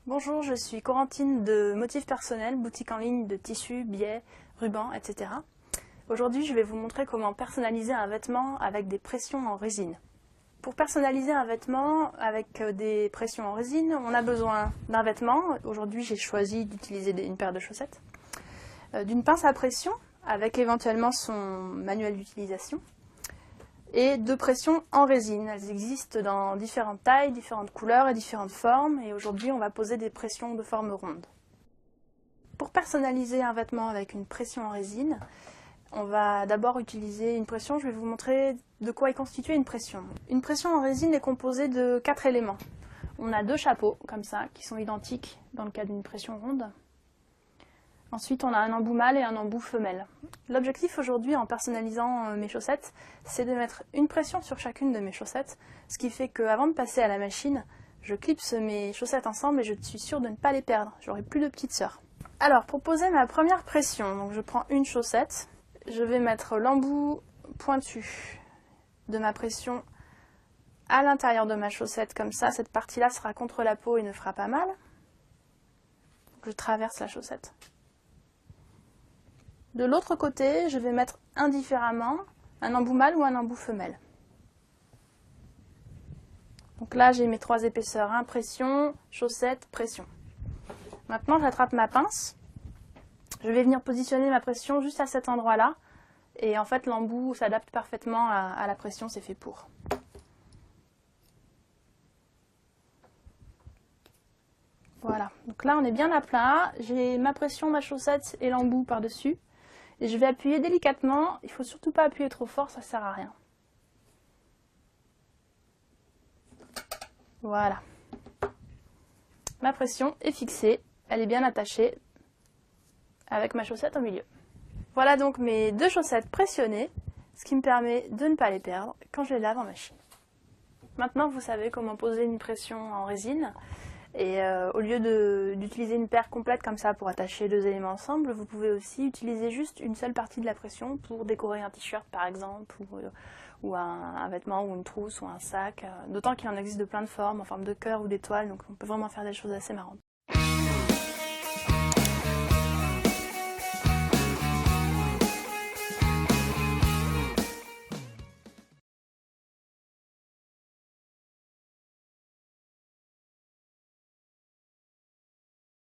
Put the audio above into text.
Bonjour, je suis Corentine de Motifs Personnels, boutique en ligne de tissus, biais, rubans, etc. Aujourd'hui, je vais vous montrer comment personnaliser un vêtement avec des pressions en résine. Pour personnaliser un vêtement avec des pressions en résine, on a besoin d'un vêtement. Aujourd'hui, j'ai choisi d'utiliser une paire de chaussettes, d'une pince à pression avec éventuellement son manuel d'utilisation, et de pressions en résine. Elles existent dans différentes tailles, différentes couleurs et différentes formes, et aujourd'hui on va poser des pressions de forme ronde. Pour personnaliser un vêtement avec une pression en résine, on va d'abord utiliser une pression. Je vais vous montrer de quoi est constituée une pression. Une pression en résine est composée de 4 éléments. On a 2 chapeaux, comme ça, qui sont identiques dans le cas d'une pression ronde. Ensuite, on a un embout mâle et un embout femelle. L'objectif aujourd'hui, en personnalisant mes chaussettes, c'est de mettre une pression sur chacune de mes chaussettes, ce qui fait qu'avant de passer à la machine, je clipse mes chaussettes ensemble et je suis sûre de ne pas les perdre. J'aurai plus de petites sœurs. Alors, pour poser ma première pression, donc je prends une chaussette, je vais mettre l'embout pointu de ma pression à l'intérieur de ma chaussette, comme ça, cette partie-là sera contre la peau et ne fera pas mal. Je traverse la chaussette. De l'autre côté, je vais mettre indifféremment un embout mâle ou un embout femelle. Donc là, j'ai mes 3 épaisseurs, pression, chaussette, pression. Maintenant, j'attrape ma pince. Je vais venir positionner ma pression juste à cet endroit-là. Et en fait, l'embout s'adapte parfaitement à la pression, c'est fait pour. Voilà, donc là, on est bien à plat. J'ai ma pression, ma chaussette et l'embout par-dessus. Et je vais appuyer délicatement, il ne faut surtout pas appuyer trop fort, ça ne sert à rien. Voilà. Ma pression est fixée, elle est bien attachée avec ma chaussette au milieu. Voilà donc mes 2 chaussettes pressionnées, ce qui me permet de ne pas les perdre quand je les lave en machine. Maintenant, vous savez comment poser une pression en résine. Et au lieu d'utiliser une paire complète comme ça pour attacher 2 éléments ensemble, vous pouvez aussi utiliser juste une seule partie de la pression pour décorer un t-shirt par exemple, ou un vêtement, ou une trousse, ou un sac. D'autant qu'il en existe de plein de formes, en forme de cœur ou d'étoile, donc on peut vraiment faire des choses assez marrantes.